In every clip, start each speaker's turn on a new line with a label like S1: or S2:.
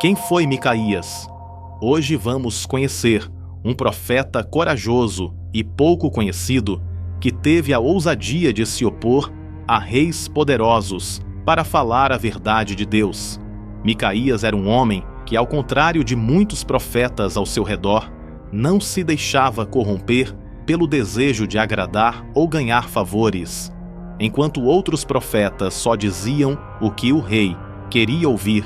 S1: Quem foi Micaías? Hoje vamos conhecer um profeta corajoso e pouco conhecido que teve a ousadia de se opor a reis poderosos para falar a verdade de Deus. Micaías era um homem que, ao contrário de muitos profetas ao seu redor, não se deixava corromper pelo desejo de agradar ou ganhar favores. Enquanto outros profetas só diziam o que o rei queria ouvir,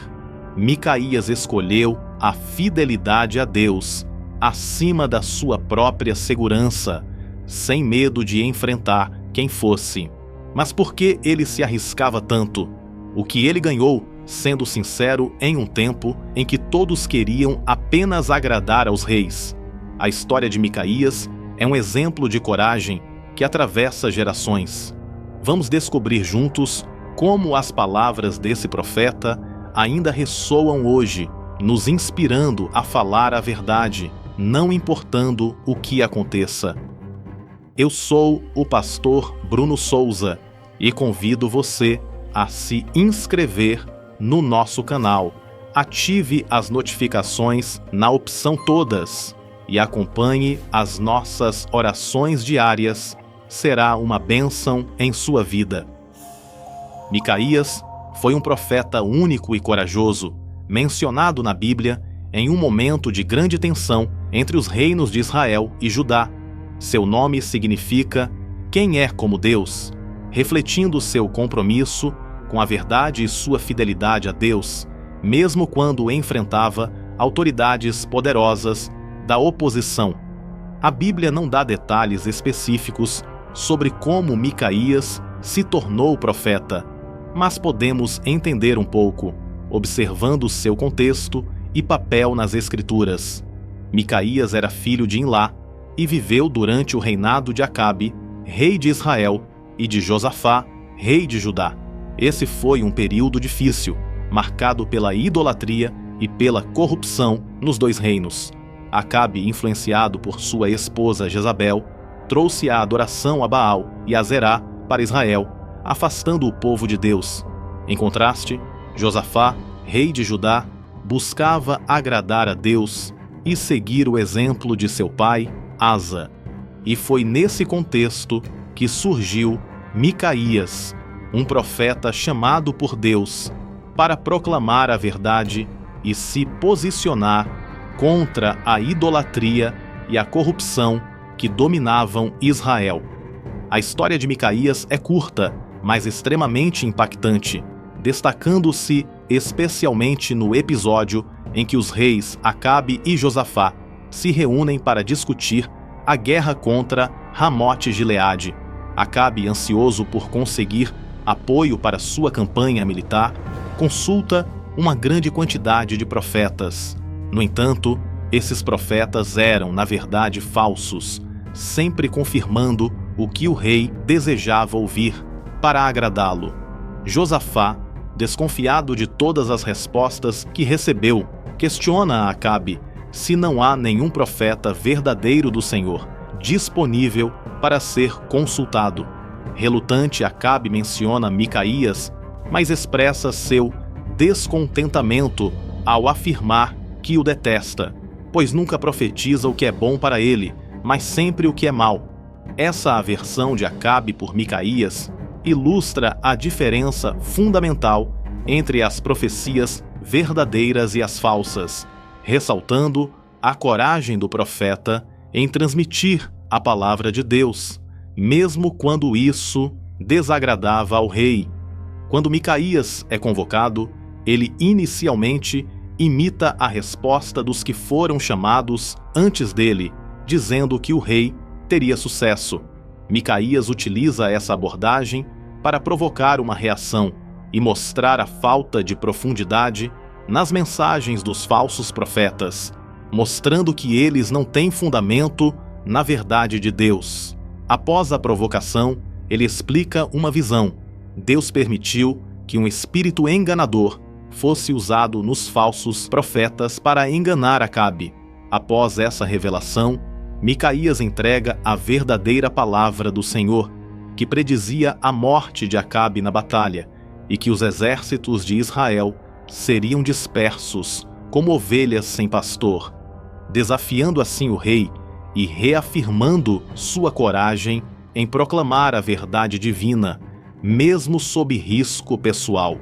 S1: Micaías escolheu a fidelidade a Deus acima da sua própria segurança, sem medo de enfrentar quem fosse. Mas por que ele se arriscava tanto? O que ele ganhou, sendo sincero, em um tempo em que todos queriam apenas agradar aos reis? A história de Micaías é um exemplo de coragem que atravessa gerações. Vamos descobrir juntos como as palavras desse profeta ainda ressoam hoje, nos inspirando a falar a verdade, não importando o que aconteça. Eu sou o pastor Bruno Souza e convido você a se inscrever no nosso canal. Ative as notificações na opção Todas e acompanhe as nossas orações diárias. Será uma bênção em sua vida. Micaías foi um profeta único e corajoso, mencionado na Bíblia em um momento de grande tensão entre os reinos de Israel e Judá. Seu nome significa "quem é como Deus", refletindo seu compromisso com a verdade e sua fidelidade a Deus, mesmo quando enfrentava autoridades poderosas da oposição. A Bíblia não dá detalhes específicos sobre como Micaías se tornou profeta, mas podemos entender um pouco, observando seu contexto e papel nas Escrituras. Micaías era filho de Imlá e viveu durante o reinado de Acabe, rei de Israel, e de Josafá, rei de Judá. Esse foi um período difícil, marcado pela idolatria e pela corrupção nos dois reinos. Acabe, influenciado por sua esposa Jezabel, trouxe a adoração a Baal e a Zerá para Israel, afastando o povo de Deus. Em contraste, Josafá, rei de Judá, buscava agradar a Deus e seguir o exemplo de seu pai, Asa. E foi nesse contexto que surgiu Micaías, um profeta chamado por Deus para proclamar a verdade e se posicionar contra a idolatria e a corrupção que dominavam Israel. A história de Micaías é curta, mas extremamente impactante, destacando-se especialmente no episódio em que os reis Acabe e Josafá se reúnem para discutir a guerra contra Ramote-Gileade. Acabe, ansioso por conseguir apoio para sua campanha militar, consulta uma grande quantidade de profetas. No entanto, esses profetas eram, na verdade, falsos, sempre confirmando o que o rei desejava ouvir para agradá-lo. Josafá, desconfiado de todas as respostas que recebeu, questiona a Acabe se não há nenhum profeta verdadeiro do Senhor disponível para ser consultado. Relutante, Acabe menciona Micaías, mas expressa seu descontentamento ao afirmar que o detesta, pois nunca profetiza o que é bom para ele, mas sempre o que é mal. Essa aversão de Acabe por Micaías ilustra a diferença fundamental entre as profecias verdadeiras e as falsas, ressaltando a coragem do profeta em transmitir a palavra de Deus, mesmo quando isso desagradava ao rei. Quando Micaías é convocado, ele inicialmente imita a resposta dos que foram chamados antes dele, dizendo que o rei teria sucesso. Micaías utiliza essa abordagem para provocar uma reação e mostrar a falta de profundidade nas mensagens dos falsos profetas, mostrando que eles não têm fundamento na verdade de Deus. Após a provocação, ele explica uma visão. Deus permitiu que um espírito enganador fosse usado nos falsos profetas para enganar Acabe. Após essa revelação, Micaías entrega a verdadeira palavra do Senhor, que predizia a morte de Acabe na batalha e que os exércitos de Israel seriam dispersos como ovelhas sem pastor, desafiando assim o rei e reafirmando sua coragem em proclamar a verdade divina, mesmo sob risco pessoal.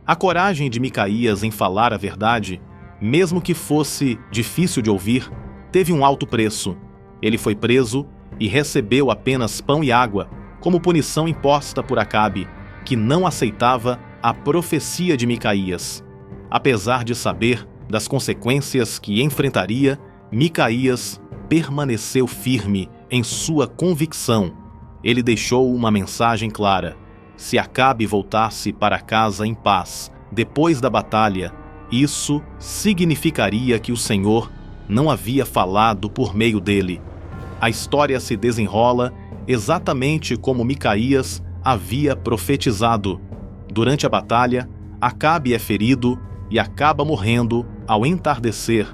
S1: A coragem de Micaías em falar a verdade, mesmo que fosse difícil de ouvir, teve um alto preço. Ele foi preso e recebeu apenas pão e água, como punição imposta por Acabe, que não aceitava a profecia de Micaías. Apesar de saber das consequências que enfrentaria, Micaías permaneceu firme em sua convicção. Ele deixou uma mensagem clara: se Acabe voltasse para casa em paz depois da batalha, isso significaria que o Senhor não havia falado por meio dele. A história se desenrola exatamente como Micaías havia profetizado. Durante a batalha, Acabe é ferido e acaba morrendo ao entardecer.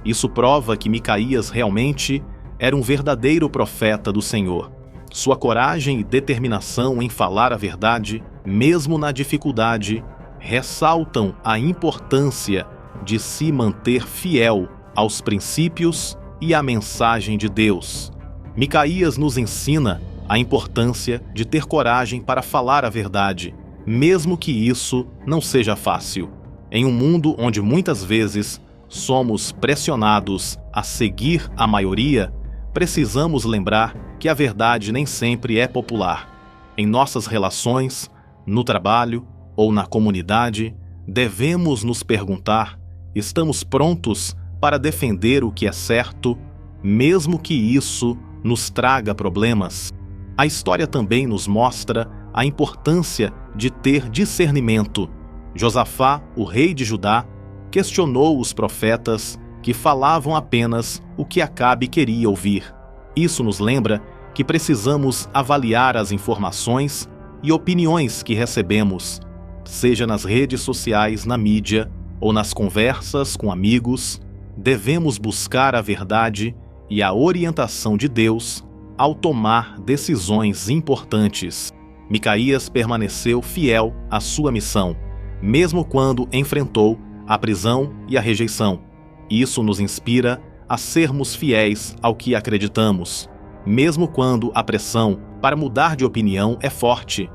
S1: Isso prova que Micaías realmente era um verdadeiro profeta do Senhor. Sua coragem e determinação em falar a verdade, mesmo na dificuldade, ressaltam a importância de se manter fiel aos princípios e à mensagem de Deus. Micaías nos ensina a importância de ter coragem para falar a verdade, mesmo que isso não seja fácil. Em um mundo onde muitas vezes somos pressionados a seguir a maioria, precisamos lembrar que a verdade nem sempre é popular. Em nossas relações, no trabalho ou na comunidade, devemos nos perguntar: estamos prontos para defender o que é certo, mesmo que isso nos traga problemas? A história também nos mostra a importância de ter discernimento. Josafá, o rei de Judá, questionou os profetas que falavam apenas o que Acabe queria ouvir. Isso nos lembra que precisamos avaliar as informações e opiniões que recebemos, seja nas redes sociais, na mídia ou nas conversas com amigos. Devemos buscar a verdade e a orientação de Deus ao tomar decisões importantes. Micaías permaneceu fiel à sua missão, mesmo quando enfrentou a prisão e a rejeição. Isso nos inspira a sermos fiéis ao que acreditamos, mesmo quando a pressão para mudar de opinião é forte.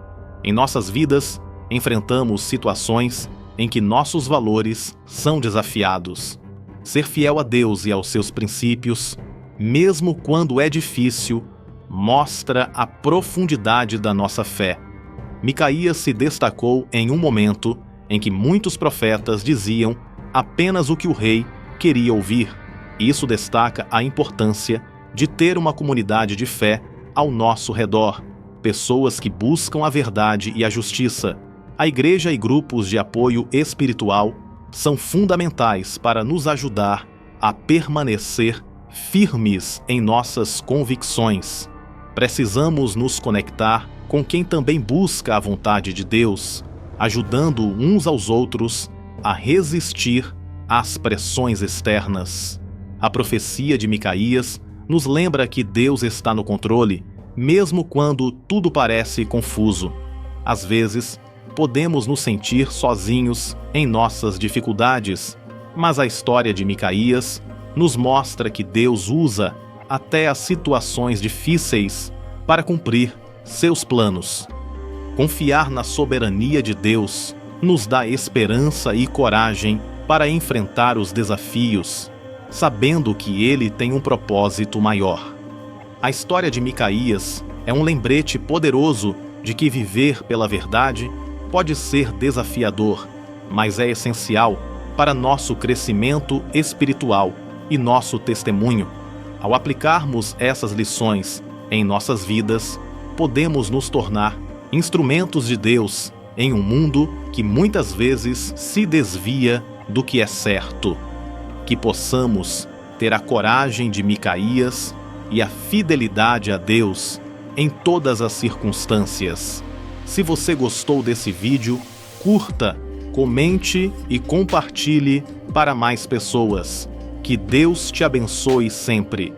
S1: Em nossas vidas, enfrentamos situações em que nossos valores são desafiados. Ser fiel a Deus e aos seus princípios, mesmo quando é difícil, mostra a profundidade da nossa fé. Micaías se destacou em um momento em que muitos profetas diziam apenas o que o rei queria ouvir. Isso destaca a importância de ter uma comunidade de fé ao nosso redor, pessoas que buscam a verdade e a justiça. A igreja e grupos de apoio espiritual são fundamentais para nos ajudar a permanecer firmes em nossas convicções. Precisamos nos conectar com quem também busca a vontade de Deus, ajudando uns aos outros a resistir às pressões externas. A profecia de Micaías nos lembra que Deus está no controle, mesmo quando tudo parece confuso. Às vezes, podemos nos sentir sozinhos em nossas dificuldades, mas a história de Micaías nos mostra que Deus usa até as situações difíceis para cumprir seus planos. Confiar na soberania de Deus nos dá esperança e coragem para enfrentar os desafios, sabendo que Ele tem um propósito maior. A história de Micaías é um lembrete poderoso de que viver pela verdade pode ser desafiador, mas é essencial para nosso crescimento espiritual e nosso testemunho. Ao aplicarmos essas lições em nossas vidas, podemos nos tornar instrumentos de Deus em um mundo que muitas vezes se desvia do que é certo. Que possamos ter a coragem de Micaías e a fidelidade a Deus em todas as circunstâncias. Se você gostou desse vídeo, curta, comente e compartilhe para mais pessoas. Que Deus te abençoe sempre.